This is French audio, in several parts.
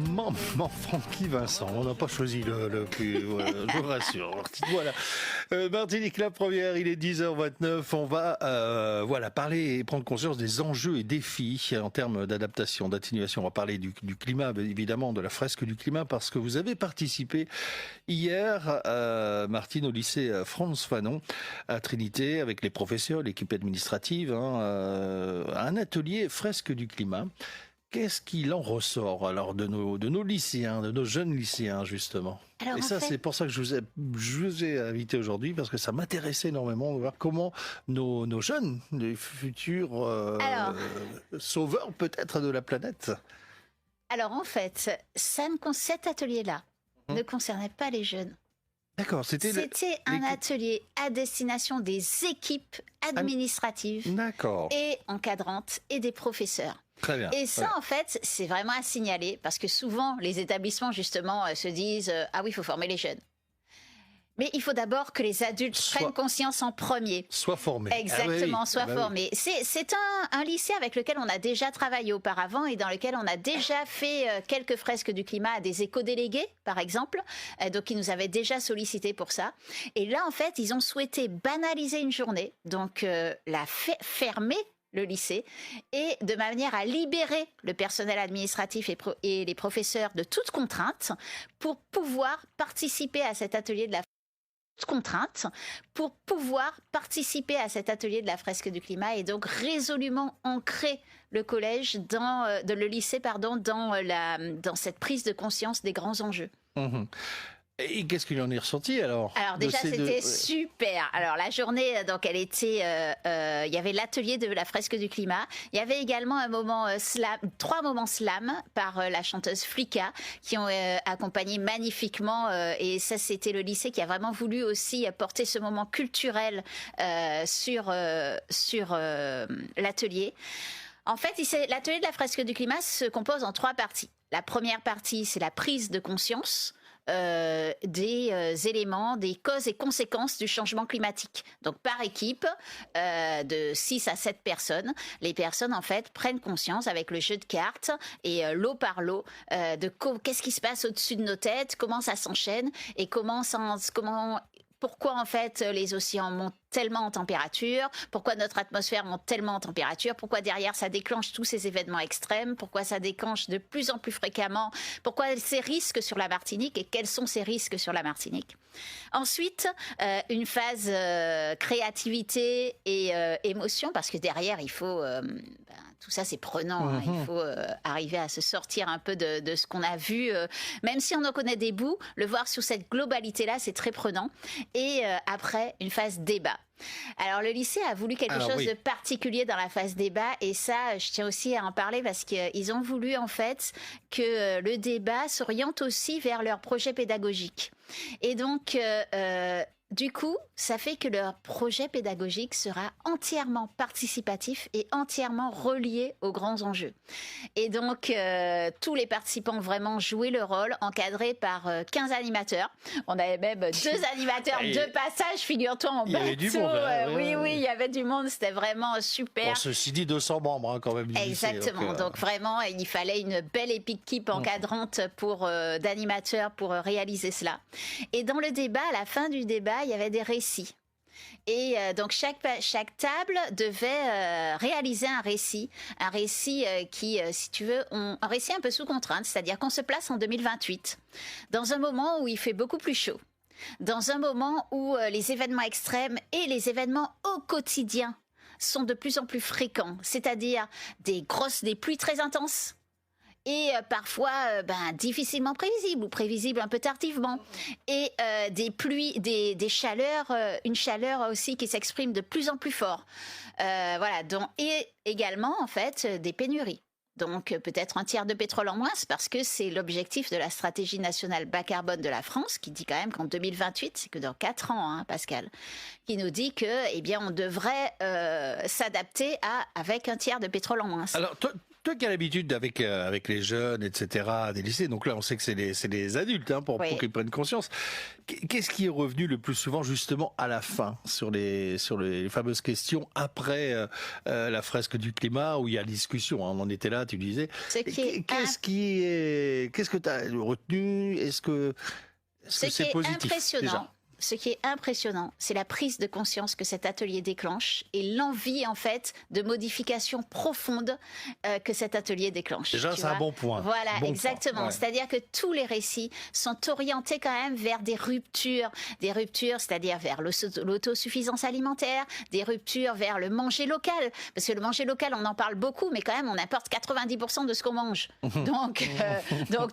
Maman Francky Vincent. On n'a pas choisi le plus, je vous rassure. Voilà. Martinique la première, il est 10h29. On va parler et prendre conscience des enjeux et défis en termes d'adaptation, d'atténuation. On va parler du climat, évidemment, de la fresque du climat, parce que vous avez participé hier, Martine, au lycée Frantz Fanon à Trinité, avec les professeurs, l'équipe administrative, à un atelier fresque du climat. Qu'est-ce qu'il en ressort alors de nos lycéens, de nos jeunes lycéens justement? Alors, et ça, c'est pour ça que je vous ai invité aujourd'hui, parce que ça m'intéressait énormément de voir comment nos jeunes, les futurs sauveurs peut-être de la planète. Alors en fait, cet atelier-là ne concernait pas les jeunes. D'accord, c'était un atelier à destination des équipes administratives et encadrantes et des professeurs. Très bien. Et ça, en fait, c'est vraiment à signaler, parce que souvent, les établissements, justement, se disent « Ah oui, il faut former les jeunes ». Mais il faut d'abord que les adultes prennent conscience en premier. Soient formés. Exactement, soient formés. C'est un lycée avec lequel on a déjà travaillé auparavant et dans lequel on a déjà fait quelques fresques du climat à des éco-délégués, par exemple. Donc, ils nous avaient déjà sollicité pour ça. Et là, en fait, ils ont souhaité banaliser une journée, donc fermer le lycée, et de manière à libérer le personnel administratif et les professeurs de toute contrainte pour pouvoir participer à cet atelier de la fresque du climat, et donc résolument ancrer le collège le lycée dans cette prise de conscience des grands enjeux. Mmh. Et qu'est-ce qu'il en est ressorti alors? Alors déjà, c'était super. Alors la journée, donc elle était, il y avait l'atelier de la fresque du climat. Il y avait également un moment trois moments slam par la chanteuse Flika, qui ont accompagné magnifiquement. Et ça, c'était le lycée qui a vraiment voulu aussi porter ce moment culturel sur l'atelier. En fait, l'atelier de la fresque du climat se compose en trois parties. La première partie, c'est la prise de conscience des éléments, des causes et conséquences du changement climatique. Donc par équipe de 6 à 7 personnes, les personnes en fait prennent conscience avec le jeu de cartes et lot par lot de qu'est-ce qui se passe au-dessus de nos têtes, comment ça s'enchaîne et pourquoi en fait les océans montent tellement en température, pourquoi notre atmosphère monte tellement en température, pourquoi derrière ça déclenche tous ces événements extrêmes, pourquoi ça déclenche de plus en plus fréquemment, pourquoi ces risques sur la Martinique et quels sont ces risques sur la Martinique. Ensuite, une phase créativité et émotion, parce que derrière il faut, tout ça c'est prenant, il faut arriver à se sortir un peu de ce qu'on a vu, même si on en connaît des bouts, le voir sous cette globalité-là c'est très prenant. Et après, une phase débat. Alors le lycée a voulu quelque chose de particulier dans la phase débat, et ça je tiens aussi à en parler parce qu'ils ont voulu en fait que le débat s'oriente aussi vers leur projet pédagogique. Et donc du coup, ça fait que leur projet pédagogique sera entièrement participatif et entièrement relié aux grands enjeux. Et donc, tous les participants ont vraiment joué le rôle, encadrés par 15 animateurs. On avait même 2 animateurs de passage, figure-toi, en bateau. Il y avait du monde. Oui, il y avait du monde, c'était vraiment super. Bon, ceci dit, 200 membres quand même. Exactement, lycée, donc vraiment, il fallait une belle équipe encadrante d'animateurs pour réaliser cela. Et dans le débat, à la fin du débat, il y avait des récits. Et donc chaque table devait réaliser un récit qui, si tu veux, un récit un peu sous contrainte, c'est-à-dire qu'on se place en 2028, dans un moment où il fait beaucoup plus chaud, dans un moment où les événements extrêmes et les événements au quotidien sont de plus en plus fréquents, c'est-à-dire des pluies très intenses, et parfois difficilement prévisibles ou prévisibles un peu tardivement, et des pluies, des chaleurs, une chaleur aussi qui s'exprime de plus en plus fort, et également en fait des pénuries. Donc peut-être un tiers de pétrole en moins, parce que c'est l'objectif de la stratégie nationale bas carbone de la France, qui dit quand même qu'en 2028, c'est que dans 4 ans, Pascal, qui nous dit que on devrait s'adapter avec un tiers de pétrole en moins. Alors Toi qui as l'habitude avec les jeunes, etc., des lycées, donc là on sait que c'est des adultes pour qu'ils prennent conscience. Qu'est-ce qui est revenu le plus souvent justement à la fin sur les fameuses questions après la fresque du climat où il y a la discussion, on en était là, tu disais. Qu'est-ce que tu as retenu? Est-ce que c'est positif déjà? Ce qui est impressionnant, c'est la prise de conscience que cet atelier déclenche et l'envie en fait de modification profonde que cet atelier déclenche. Déjà, c'est un bon point. Voilà, exactement. Ouais. C'est-à-dire que tous les récits sont orientés quand même vers des ruptures, c'est-à-dire vers l'autosuffisance alimentaire, des ruptures vers le manger local, parce que le manger local, on en parle beaucoup, mais quand même, on importe 90% de ce qu'on mange. Donc,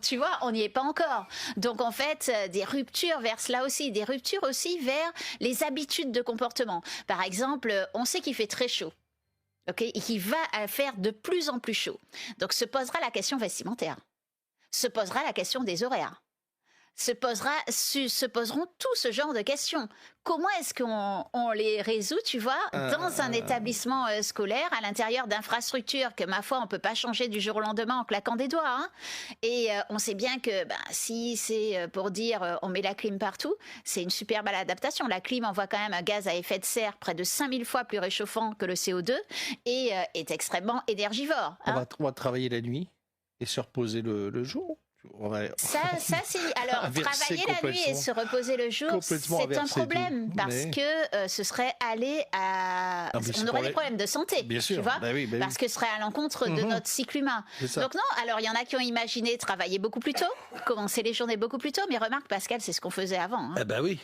tu vois, on n'y est pas encore. Donc, en fait, des ruptures vers cela aussi, des ruptures aussi vers les habitudes de comportement. Par exemple, on sait qu'il fait très chaud, et qu'il va faire de plus en plus chaud. Donc se posera la question vestimentaire, se posera la question des horaires, se poseront tout ce genre de questions. Comment est-ce qu'on les résout, tu vois, dans un établissement scolaire, à l'intérieur d'infrastructures que, ma foi, on ne peut pas changer du jour au lendemain en claquant des doigts. Et on sait bien que si c'est pour dire on met la clim partout, c'est une super maladaptation. La clim envoie quand même un gaz à effet de serre près de 5000 fois plus réchauffant que le CO2 et est extrêmement énergivore. On va travailler la nuit et se reposer le jour. Ça c'est alors travailler la nuit et se reposer le jour, c'est un problème parce que ce serait aller à on aurait des problèmes de santé, bien sûr, tu vois, parce que ce serait à l'encontre de notre cycle humain. Donc non, alors il y en a qui ont imaginé travailler beaucoup plus tôt, commencer les journées beaucoup plus tôt, mais remarque Pascal, c'est ce qu'on faisait avant. Eh ben oui.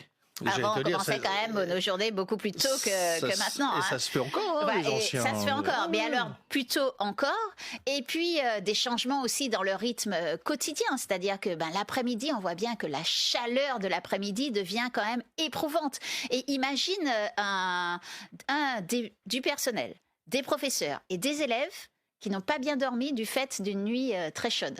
Avant, on commençait quand même nos journées beaucoup plus tôt que maintenant. Et ça se fait encore, les anciens. Ça se fait encore, mais alors plus tôt encore. Et puis des changements aussi dans le rythme quotidien, c'est-à-dire que l'après-midi, on voit bien que la chaleur de l'après-midi devient quand même éprouvante. Et imagine du personnel, des professeurs et des élèves qui n'ont pas bien dormi du fait d'une nuit très chaude.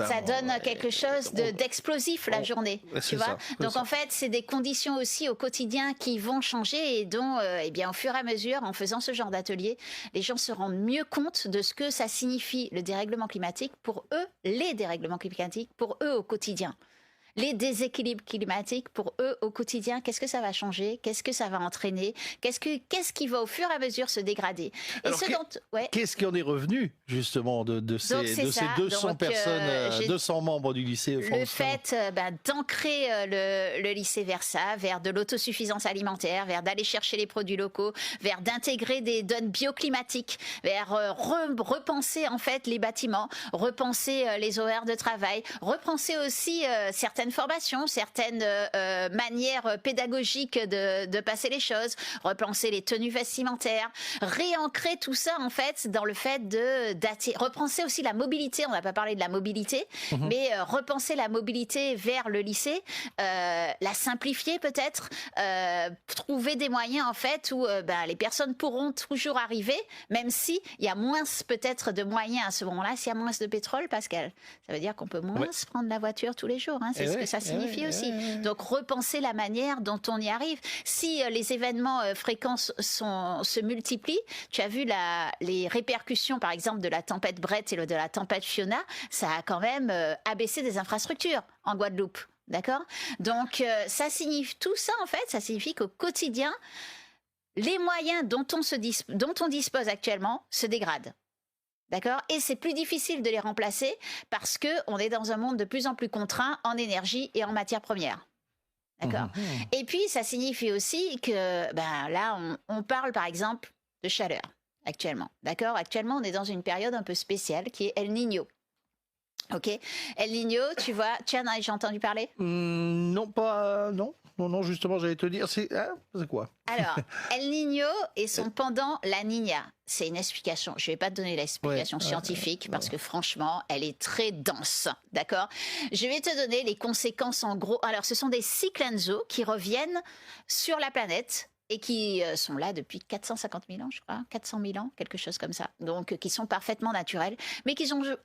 Ça donne quelque chose d'explosif la journée, tu vois. Donc en fait, c'est des conditions aussi au quotidien qui vont changer et dont, au fur et à mesure, en faisant ce genre d'atelier, les gens se rendent mieux compte de ce que ça signifie le dérèglement climatique pour eux, les dérèglements climatiques pour eux au quotidien. Les déséquilibres climatiques, pour eux, au quotidien, qu'est-ce que ça va changer? Qu'est-ce que ça va entraîner? Qu'est-ce qui va au fur et à mesure se dégrader? Qu'est-ce qui en est revenu, justement, de ces 200 personnes, 200 membres du lycée Le fait d'ancrer le lycée vers ça, vers de l'autosuffisance alimentaire, vers d'aller chercher les produits locaux, vers d'intégrer des données bioclimatiques, vers repenser en fait les bâtiments, repenser les horaires de travail, repenser aussi certaines formations, certaines manières pédagogiques de passer les choses, repenser les tenues vestimentaires, réancrer tout ça en fait dans le fait repenser aussi la mobilité. On n'a pas parlé de la mobilité, mais repenser la mobilité vers le lycée, la simplifier peut-être, trouver des moyens en fait où les personnes pourront toujours arriver, même si il y a moins peut-être de moyens à ce moment-là. S'il y a moins de pétrole, Pascal, ça veut dire qu'on peut moins prendre la voiture tous les jours. C'est ce que ça signifie aussi. Donc repenser la manière dont on y arrive. Si les événements fréquents se multiplient, tu as vu les répercussions par exemple de la tempête Brett et de la tempête Fiona, ça a quand même abaissé des infrastructures en Guadeloupe. D'accord? Donc ça signifie tout ça en fait, ça signifie qu'au quotidien, les moyens dont on dispose actuellement se dégradent. D'accord? Et c'est plus difficile de les remplacer parce qu'on est dans un monde de plus en plus contraint en énergie et en matières premières. D'accord? Et puis, ça signifie aussi que là, on parle par exemple de chaleur actuellement. D'accord? Actuellement, on est dans une période un peu spéciale qui est El Niño. Ok? El Niño, tu vois, tu en as déjà entendu parler? Non, Non, justement, j'allais te dire, c'est quoi? Alors, El Niño et son pendant, la Niña. C'est une explication. Je ne vais pas te donner l'explication scientifique parce que franchement, elle est très dense. D'accord? Je vais te donner les conséquences en gros. Alors, ce sont des cycles qui reviennent sur la planète et qui sont là depuis 450 000 ans, je crois, 400 000 ans, quelque chose comme ça. Donc, qui sont parfaitement naturels, mais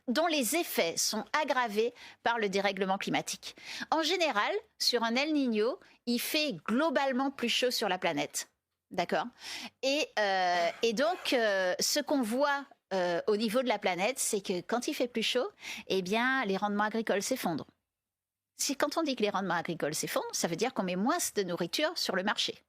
dont les effets sont aggravés par le dérèglement climatique. En général, sur un El Niño, il fait globalement plus chaud sur la planète. D'accord? Et donc, ce qu'on voit au niveau de la planète, c'est que quand il fait plus chaud, eh bien, les rendements agricoles s'effondrent. Quand on dit que les rendements agricoles s'effondrent, ça veut dire qu'on met moins de nourriture sur le marché.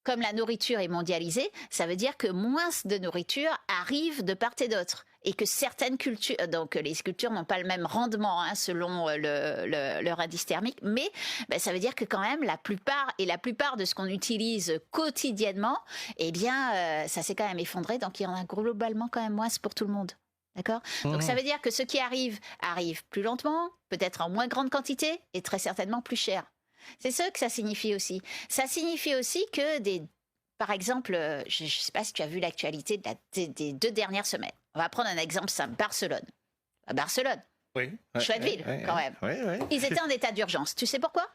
Comme la nourriture est mondialisée, ça veut dire que moins de nourriture arrive de part et d'autre. Et que certaines cultures, donc les cultures n'ont pas le même rendement selon leur indice thermique, mais ça veut dire que quand même la plupart de ce qu'on utilise quotidiennement, eh bien ça s'est quand même effondré, donc il y en a globalement quand même moins pour tout le monde. D'accord ? Donc ça veut dire que ce qui arrive plus lentement, peut-être en moins grande quantité et très certainement plus cher. C'est ce que ça signifie aussi. Ça signifie aussi que par exemple, je ne sais pas si tu as vu l'actualité des 2 dernières semaines. On va prendre un exemple simple, Barcelone. Barcelone, oui, chouette ville quand même. Ils étaient en état d'urgence. Tu sais pourquoi ?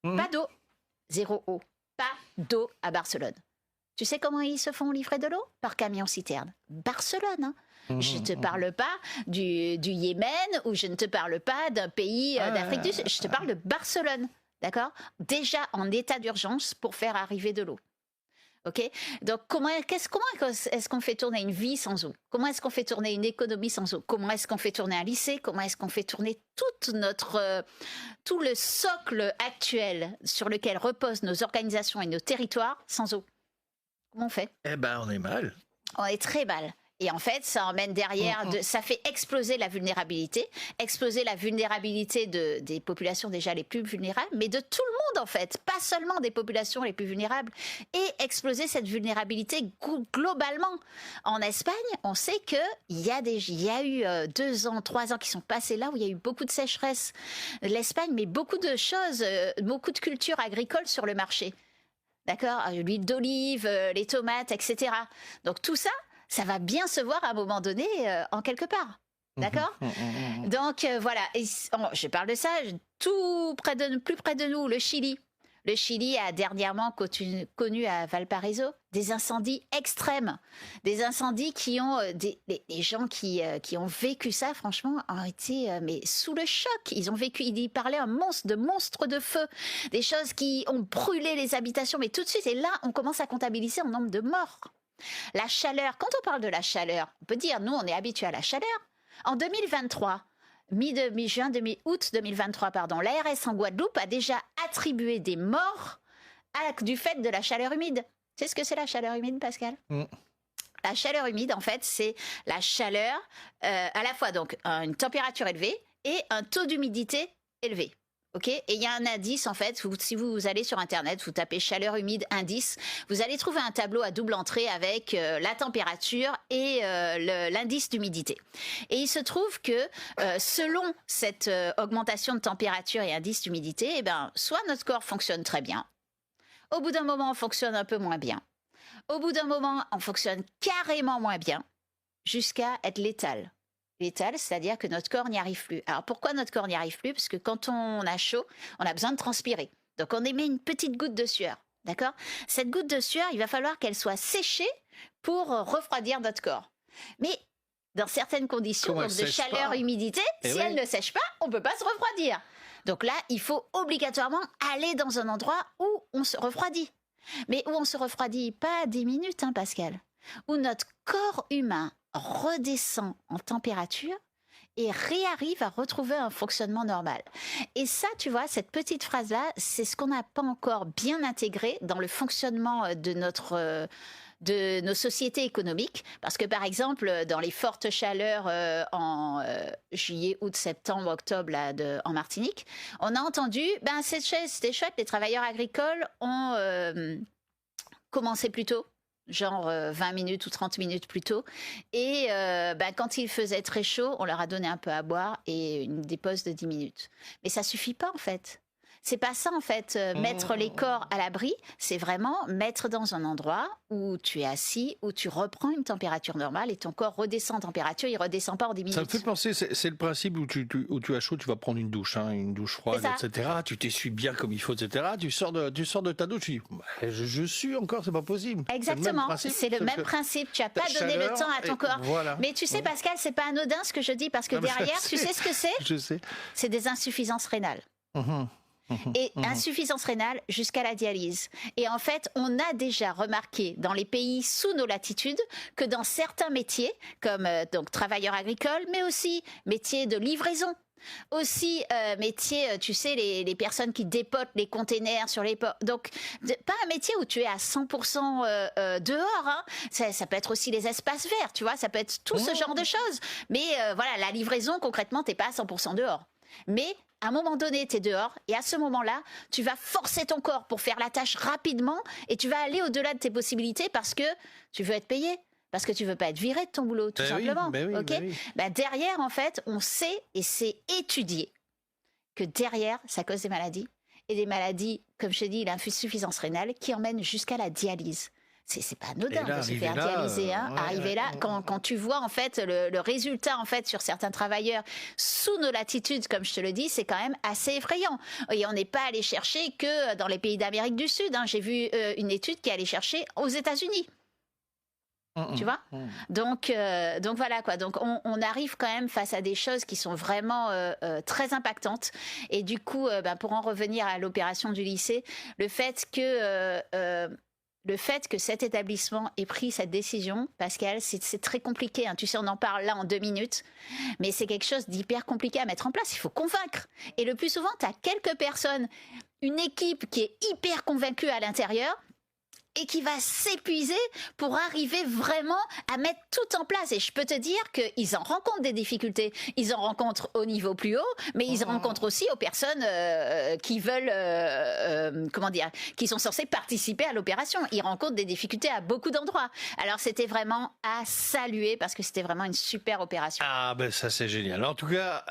Pas d'eau. 0 eau. Pas d'eau à Barcelone. Tu sais comment ils se font livrer de l'eau ? Par camion-citerne. Barcelone, hein. Je ne te parle pas du Yémen ou je ne te parle pas d'un pays d'Afrique du Sud. Je te parle de Barcelone. D'accord ? Déjà en état d'urgence pour faire arriver de l'eau. Ok ? Donc, comment est-ce qu'on fait tourner une vie sans eau ? Comment est-ce qu'on fait tourner une économie sans eau ? Comment est-ce qu'on fait tourner un lycée ? Comment est-ce qu'on fait tourner tout le socle actuel sur lequel reposent nos organisations et nos territoires sans eau ? Comment on fait ? Eh ben, on est mal. On est très mal. Et en fait, ça emmène derrière, ça fait exploser la vulnérabilité des populations déjà les plus vulnérables, mais de tout le monde en fait, pas seulement des populations les plus vulnérables, et exploser cette vulnérabilité globalement. En Espagne, on sait qu'il y a eu 2 ans, 3 ans qui sont passés là où il y a eu beaucoup de sécheresse. L'Espagne met beaucoup de choses, beaucoup de cultures agricoles sur le marché. D'accord ? L'huile d'olive, les tomates, etc. Donc tout ça, ça va bien se voir à un moment donné en quelque part. D'accord ? Donc voilà, je parle de ça, plus près de nous, le Chili. Le Chili a dernièrement connu à Valparaiso des incendies extrêmes. Des incendies qui ont... les gens qui ont vécu ça, franchement, ont été mais sous le choc. Ils parlaient de monstres de feu. Des choses qui ont brûlé les habitations, mais tout de suite. Et là, on commence à comptabiliser en nombre de morts. La chaleur, quand on parle de la chaleur, on peut dire, nous, on est habitués à la chaleur. En 2023, août 2023, l'ARS en Guadeloupe a déjà attribué des morts du fait de la chaleur humide. Tu sais ce que c'est la chaleur humide, Pascal ? La chaleur humide, en fait, c'est la chaleur, à la fois donc une température élevée et un taux d'humidité élevé. Ok, et il y a un indice en fait, si vous allez sur internet, vous tapez chaleur humide indice, vous allez trouver un tableau à double entrée avec la température et l'indice d'humidité. Et il se trouve que selon cette augmentation de température et indice d'humidité, eh ben, soit notre corps fonctionne très bien, au bout d'un moment on fonctionne un peu moins bien, au bout d'un moment on fonctionne carrément moins bien, jusqu'à être létal. Létal, c'est-à-dire que notre corps n'y arrive plus. Alors pourquoi notre corps n'y arrive plus ? Parce que quand on a chaud, on a besoin de transpirer. Donc on émet une petite goutte de sueur, d'accord ? Cette goutte de sueur, il va falloir qu'elle soit séchée pour refroidir notre corps. Mais dans certaines conditions, donc de chaleur, humidité, si elle ne sèche pas, on ne peut pas se refroidir. Donc là, il faut obligatoirement aller dans un endroit où on se refroidit. Mais où on se refroidit pas 10 minutes, Pascal. Où notre corps humain redescend en température et réarrive à retrouver un fonctionnement normal. Et ça, tu vois, cette petite phrase-là, c'est ce qu'on n'a pas encore bien intégré dans le fonctionnement de nos sociétés économiques. Parce que, par exemple, dans les fortes chaleurs en juillet, août, septembre, octobre là, en Martinique, on a entendu, c'était chouette, les travailleurs agricoles ont commencé plus tôt. Genre 20 minutes ou 30 minutes plus tôt. Et quand il faisait très chaud, on leur a donné un peu à boire et des pauses de 10 minutes. Mais ça suffit pas en fait. C'est pas ça en fait, mettre les corps à l'abri, c'est vraiment mettre dans un endroit où tu es assis, où tu reprends une température normale et ton corps redescend en température, il redescend pas en 10 minutes. Ça me fait penser, c'est le principe où tu as chaud, tu vas prendre une douche froide, etc. Tu t'essuies bien comme il faut, etc. Tu sors de ta douche, tu dis, je suis encore, c'est pas possible. Exactement, c'est le même principe, tu n'as pas donné le temps à ton corps. Voilà. Mais tu sais Pascal, c'est pas anodin ce que je dis, parce que derrière, tu sais ce que c'est ? Je sais. C'est des insuffisances rénales. et insuffisance rénale jusqu'à la dialyse. Et en fait, on a déjà remarqué dans les pays sous nos latitudes que dans certains métiers, comme donc travailleurs agricoles, mais aussi métiers de livraison, aussi métier, tu sais, les personnes qui dépotent les containers sur les ports. Donc, pas un métier où tu es à 100% dehors. Hein. Ça peut être aussi les espaces verts, tu vois. Ça peut être tout ce genre de choses. Mais voilà, la livraison, concrètement, t'es pas à 100% dehors. Mais à un moment donné, tu es dehors et à ce moment-là, tu vas forcer ton corps pour faire la tâche rapidement et tu vas aller au-delà de tes possibilités parce que tu veux être payé. Parce que tu veux pas être viré de ton boulot, tout simplement. Derrière, en fait, on sait, et c'est étudié, que derrière, ça cause des maladies. Et des maladies, comme je te dis, l'insuffisance rénale, qui emmènent jusqu'à la dialyse. C'est pas anodin de se faire dialyser. Hein. Arriver là, quand tu vois en fait le résultat en fait sur certains travailleurs sous nos latitudes, comme je te le dis, c'est quand même assez effrayant. Et on n'est pas allé chercher que dans les pays d'Amérique du Sud. Hein. J'ai vu une étude qui allait chercher aux États-Unis. Tu vois, donc voilà quoi. Donc on arrive quand même face à des choses qui sont vraiment très impactantes. Et du coup, pour en revenir à l'opération du lycée, le fait que cet établissement ait pris cette décision, Pascal, c'est très compliqué. Hein. Tu sais, on en parle là en 2 minutes, mais c'est quelque chose d'hyper compliqué à mettre en place. Il faut convaincre. Et le plus souvent, tu as quelques personnes, une équipe qui est hyper convaincue à l'intérieur, et qui va s'épuiser pour arriver vraiment à mettre tout en place. Et je peux te dire qu'ils en rencontrent des difficultés. Ils en rencontrent au niveau plus haut, mais ils en rencontrent aussi aux personnes qui veulent, qui sont censées participer à l'opération. Ils rencontrent des difficultés à beaucoup d'endroits. Alors c'était vraiment à saluer parce que c'était vraiment une super opération. Ah ben ça c'est génial. En tout cas,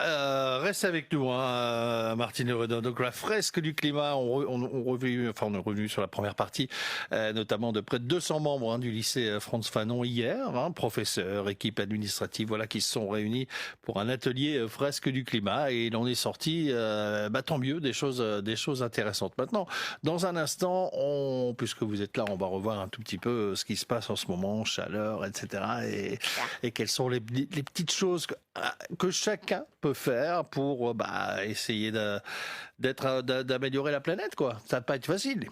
reste avec nous, hein, Martine Redon. Donc la fresque du climat, on est revenu sur la première partie. Notamment de près de 200 membres du lycée Frantz Fanon hier, professeurs, équipe administrative, voilà, qui se sont réunis pour un atelier fresque du climat et il en est sorti, tant mieux, des choses intéressantes. Maintenant, dans un instant, puisque vous êtes là, on va revoir un tout petit peu ce qui se passe en ce moment, chaleur, etc. Et quelles sont les petites choses que chacun peut faire pour essayer d'améliorer la planète, quoi. Ça va pas être facile.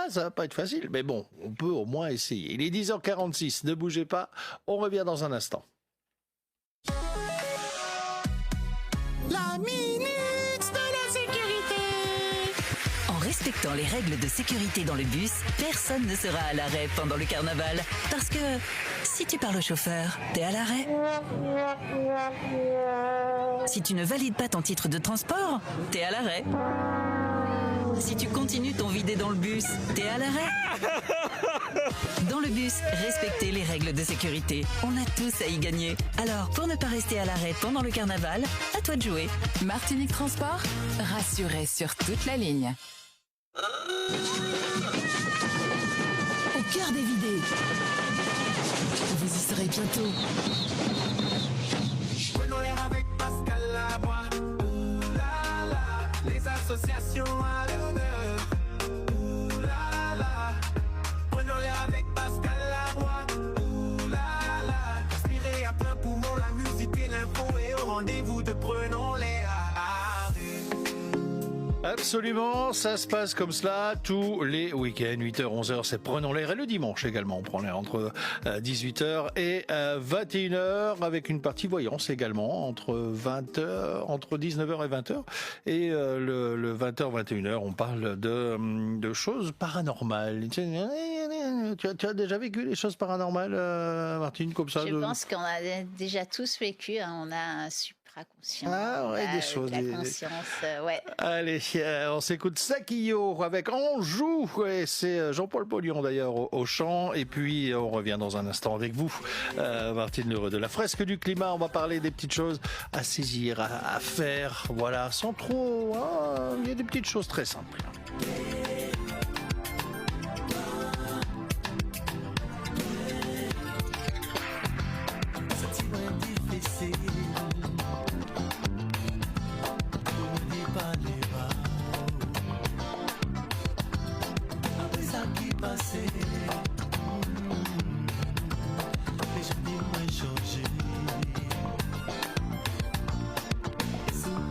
Ça va pas être facile, mais bon, on peut au moins essayer. Il est 10h46, ne bougez pas, on revient dans un instant. La minute de la sécurité. En respectant les règles de sécurité dans le bus, personne ne sera à l'arrêt pendant le carnaval. Parce que si tu parles au chauffeur, t'es à l'arrêt. Si tu ne valides pas ton titre de transport, t'es à l'arrêt. Si tu continues ton vidé dans le bus, t'es à l'arrêt. Dans le bus, respectez les règles de sécurité. On a tous à y gagner. Alors, pour ne pas rester à l'arrêt pendant le carnaval, à toi de jouer. Martinique Transport, rassurez sur toute la ligne. Au cœur des vidés. Vous y serez bientôt. Prenons l'air avec Pascal Labois. Les associations à l'honneur. Prenons l'air avec Pascal Labois. Inspirez à plein poumon la musique et l'info et au rendez-vous de Prenons l'air. Absolument, ça se passe comme cela tous les week-ends, 8h, 11h, c'est Prenons l'air, et le dimanche également, on prend l'air entre 18h et 21h, avec une partie voyance également, entre 19h et 20h, et le 20h, 21h, on parle de choses paranormales. Tu as déjà vécu les choses paranormales, Martine, comme ça? Je pense qu'on a déjà tous vécu, hein, on a un supraconscient. Des choses. La conscience, ouais. Allez, on s'écoute Sakio avec On joue. Ouais, c'est Jean-Paul Polion d'ailleurs au chant. Et puis on revient dans un instant avec vous, Martine Lheureux, de la fresque du climat. On va parler des petites choses à saisir, à faire, voilà, sans trop. Il y a des petites choses très simples.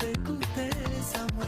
Écoutez, ça m'a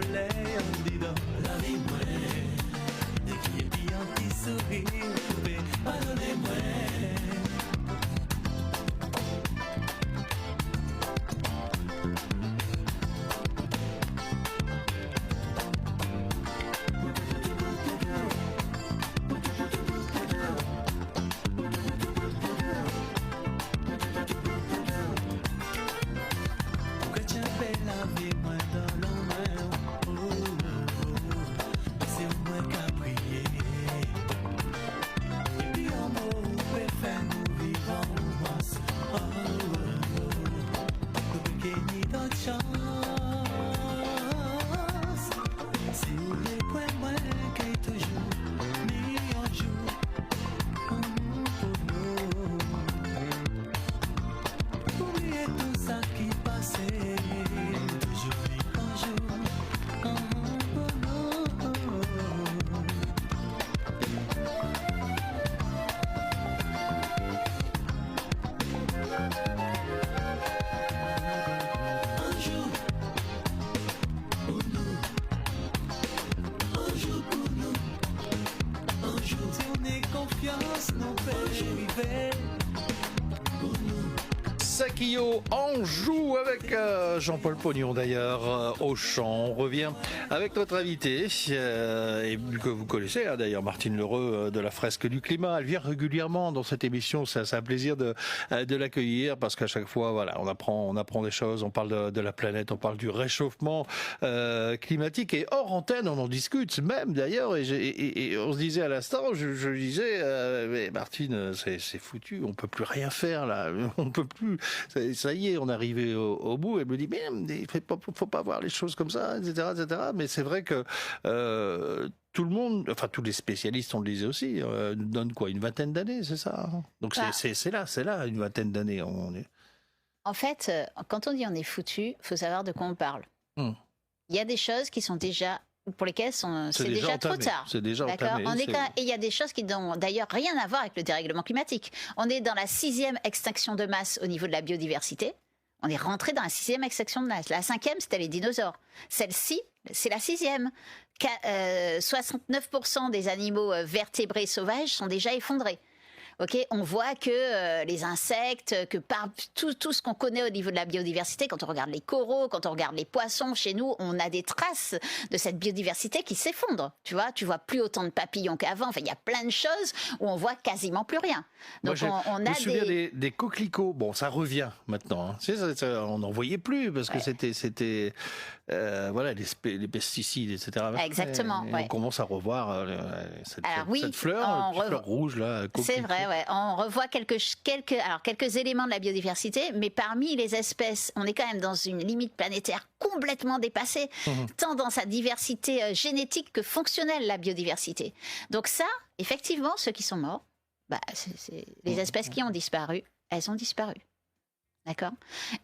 soleil en dedans. La vie moi, de qui est bien un petit sourire, pouvez pardonnez-moi. Sakio en joue avec Jean-Paul Pognon d'ailleurs au chant. On revient avec notre invitée et que vous connaissez d'ailleurs, Martine Lheureux de la Fresque du Climat. Elle vient régulièrement dans cette émission. C'est un plaisir de l'accueillir parce qu'à chaque fois, voilà, on apprend des choses. On parle de la planète, on parle du réchauffement climatique et hors antenne, on en discute même d'ailleurs. Et on se disait à l'instant, je disais, mais Martine, c'est foutu, on peut plus rien faire là, on peut plus. Ça y est, on est arrivé au bout. Elle me dit, mais il faut pas voir les choses comme ça, etc., etc. Mais c'est vrai que tout le monde, enfin tous les spécialistes, on le disait aussi, nous donnent quoi, une vingtaine d'années, c'est ça? Donc c'est là, une vingtaine d'années. En fait, quand on dit on est foutu, faut savoir de quoi on parle. Il y a des choses qui sont déjà pour lesquelles c'est déjà entamé. trop tard. C'est déjà entamé. Et il y a des choses qui n'ont d'ailleurs rien à voir avec le dérèglement climatique. On est dans la 6e extinction de masse au niveau de la biodiversité. On est rentré dans la 6e extinction de masse. La 5e, c'était les dinosaures. Celle-ci, c'est la 6e. 69% des animaux vertébrés sauvages sont déjà effondrés. Okay, on voit que les insectes, que par tout ce qu'on connaît au niveau de la biodiversité, quand on regarde les coraux, quand on regarde les poissons, chez nous, on a des traces de cette biodiversité qui s'effondre. Tu vois plus autant de papillons qu'avant. Enfin, il y a plein de choses où on voit quasiment plus rien. Donc, moi, je me souviens des coquelicots. Bon, ça revient maintenant. Hein. On n'en voyait plus parce que c'était voilà, les pesticides, etc. Exactement. Et on commence à revoir cette fleur, fleur rouge là. C'est vrai. Ouais. On revoit quelques éléments de la biodiversité, mais parmi les espèces, on est quand même dans une limite planétaire complètement dépassée, tant dans sa diversité génétique que fonctionnelle, la biodiversité. Donc ça, effectivement, ceux qui sont morts, les espèces qui ont disparu, elles ont disparu. D'accord ?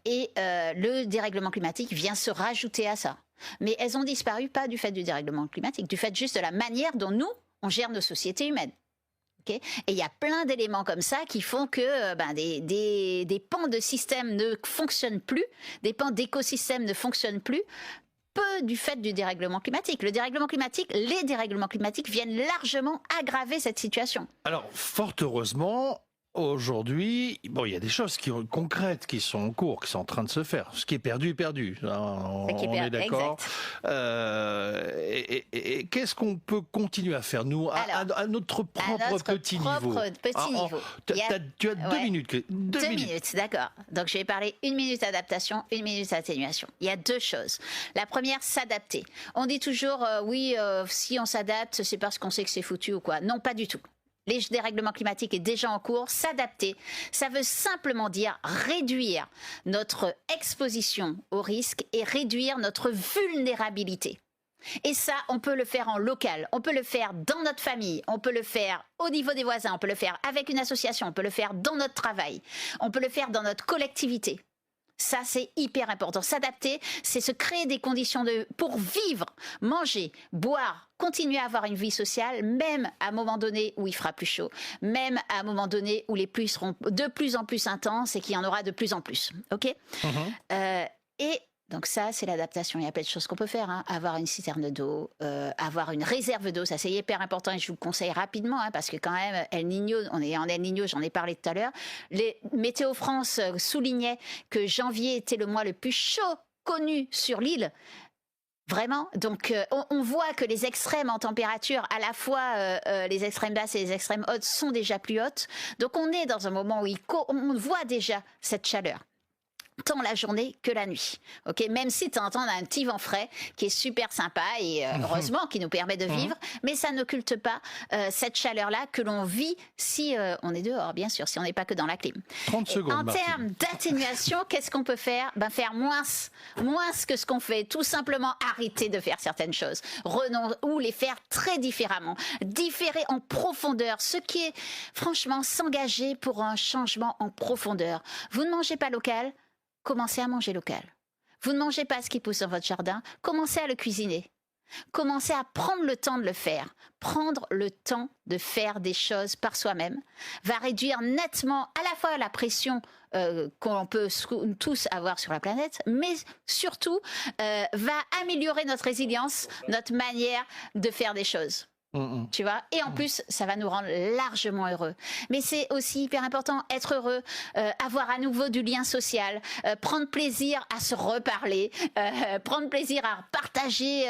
Et le dérèglement climatique vient se rajouter à ça. Mais elles ont disparu pas du fait du dérèglement climatique, du fait juste de la manière dont nous, on gère nos sociétés humaines. Okay. Et il y a plein d'éléments comme ça qui font que des pans de système ne fonctionnent plus, des pans d'écosystèmes ne fonctionnent plus, peu du fait du dérèglement climatique. Les dérèglements climatiques viennent largement aggraver cette situation. Alors, fort heureusement, aujourd'hui, il y a des choses concrètes qui sont en cours, qui sont en train de se faire. Ce qui est perdu est perdu. On est d'accord. Et qu'est-ce qu'on peut continuer à faire, nous, à notre propre petit niveau? Tu as 2 minutes. 2 minutes, d'accord. Donc, je vais parler 1 minute adaptation, 1 minute atténuation. Il y a 2 choses. La première, s'adapter. On dit toujours, si on s'adapte, c'est parce qu'on sait que c'est foutu ou quoi. Non, pas du tout. Les dérèglements climatiques est déjà en cours. S'adapter, ça veut simplement dire réduire notre exposition au risque et réduire notre vulnérabilité. Et ça, on peut le faire en local, on peut le faire dans notre famille, on peut le faire au niveau des voisins, on peut le faire avec une association, on peut le faire dans notre travail, on peut le faire dans notre collectivité. Ça, c'est hyper important. S'adapter, c'est se créer des conditions pour vivre, manger, boire, continuer à avoir une vie sociale, même à un moment donné où il fera plus chaud, même à un moment donné où les pluies seront de plus en plus intenses et qu'il y en aura de plus en plus. OK ? Et Donc ça, c'est l'adaptation. Il y a plein de choses qu'on peut faire. Hein. Avoir une citerne d'eau, avoir une réserve d'eau, ça c'est hyper important et je vous le conseille rapidement hein, parce que quand même, El Niño, on est en El Niño, j'en ai parlé tout à l'heure. Les Météo France soulignaient que janvier était le mois le plus chaud connu sur l'île. Vraiment. Donc, on voit que les extrêmes en température, à la fois les extrêmes basses et les extrêmes hautes, sont déjà plus hautes. Donc, on est dans un moment où on voit déjà cette chaleur. Tant la journée que la nuit. Ok, même si tu entends un petit vent frais qui est super sympa et heureusement qui nous permet de vivre, mais ça n'occulte pas cette chaleur-là que l'on vit si on est dehors, bien sûr, si on n'est pas que dans la clim. 30 secondes. En termes d'atténuation, qu'est-ce qu'on peut faire? Faire moins que ce qu'on fait. Tout simplement arrêter de faire certaines choses, ou les faire très différemment, différer en profondeur. Ce qui est franchement s'engager pour un changement en profondeur. Vous ne mangez pas local? Commencez à manger local. Vous ne mangez pas ce qui pousse dans votre jardin, commencez à le cuisiner. Commencez à prendre le temps de le faire. Prendre le temps de faire des choses par soi-même va réduire nettement à la fois la pression qu'on peut tous avoir sur la planète, mais surtout va améliorer notre résilience, notre manière de faire des choses. Tu vois, et en plus ça va nous rendre largement heureux, mais c'est aussi hyper important, être heureux, avoir à nouveau du lien social, prendre plaisir à se reparler, prendre plaisir à partager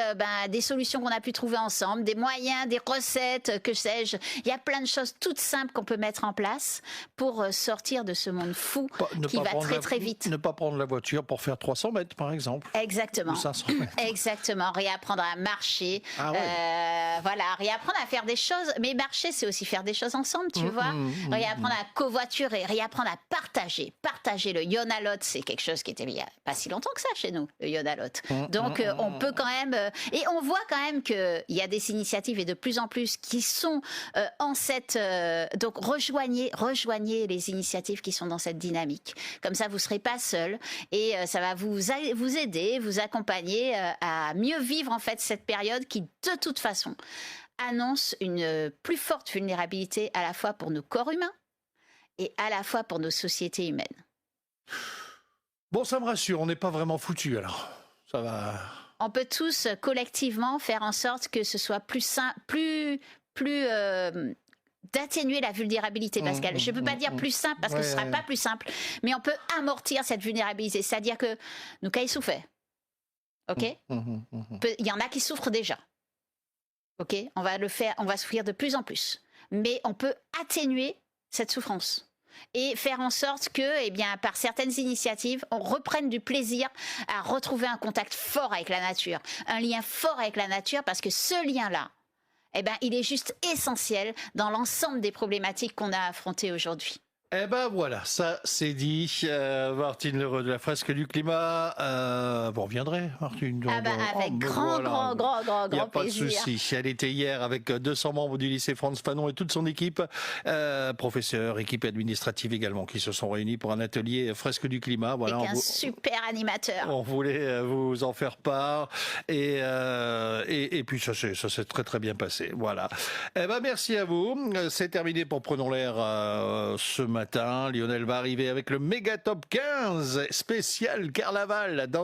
des solutions qu'on a pu trouver ensemble, des moyens, des recettes, que sais-je. Il y a plein de choses toutes simples qu'on peut mettre en place pour sortir de ce monde fou qui va très très vite. Ne pas prendre la voiture pour faire 300 mètres par exemple. Exactement. Ou 500 mètres. Exactement, réapprendre à marcher, voilà, réapprendre à faire des choses, mais marcher c'est aussi faire des choses ensemble, tu vois, réapprendre à covoiturer, réapprendre à partager le Yonalot, c'est quelque chose qui était il y a pas si longtemps que ça chez nous, le Yonalot. Donc on peut quand même, et on voit quand même qu'il y a des initiatives et de plus en plus qui sont en cette, donc rejoignez les initiatives qui sont dans cette dynamique, comme ça vous serez pas seul et ça va vous aider, vous accompagner à mieux vivre en fait cette période qui de toute façon annonce une plus forte vulnérabilité à la fois pour nos corps humains et à la fois pour nos sociétés humaines. Bon, ça me rassure, on n'est pas vraiment foutus alors. Ça va. On peut tous collectivement faire en sorte que ce soit plus d'atténuer la vulnérabilité, Pascal. Je ne peux pas dire plus simple parce que ce ne sera pas plus simple, mais on peut amortir cette vulnérabilité. C'est-à-dire que nous caille souffert. Ok. Il y en a qui souffrent déjà. Ok, on va le faire, on va souffrir de plus en plus, mais on peut atténuer cette souffrance et faire en sorte que, par certaines initiatives, on reprenne du plaisir à retrouver un contact fort avec la nature, un lien fort avec la nature, parce que ce lien-là, il est juste essentiel dans l'ensemble des problématiques qu'on a affrontées aujourd'hui. Eh ben voilà, ça c'est dit. Martine L'Heureux de la Fresque du Climat. Vous reviendrez, Martine? Avec grand plaisir. Il n'y a pas de souci. Elle était hier avec 200 membres du lycée Frantz Fanon et toute son équipe, professeurs, équipe administrative également, qui se sont réunis pour un atelier Fresque du Climat. Voilà, avec un super animateur. On voulait vous en faire part et puis ça s'est très très bien passé. Voilà. Eh ben merci à vous. C'est terminé pour Prenons l'air ce matin. Lionel va arriver avec le méga top 15 spécial carnaval dans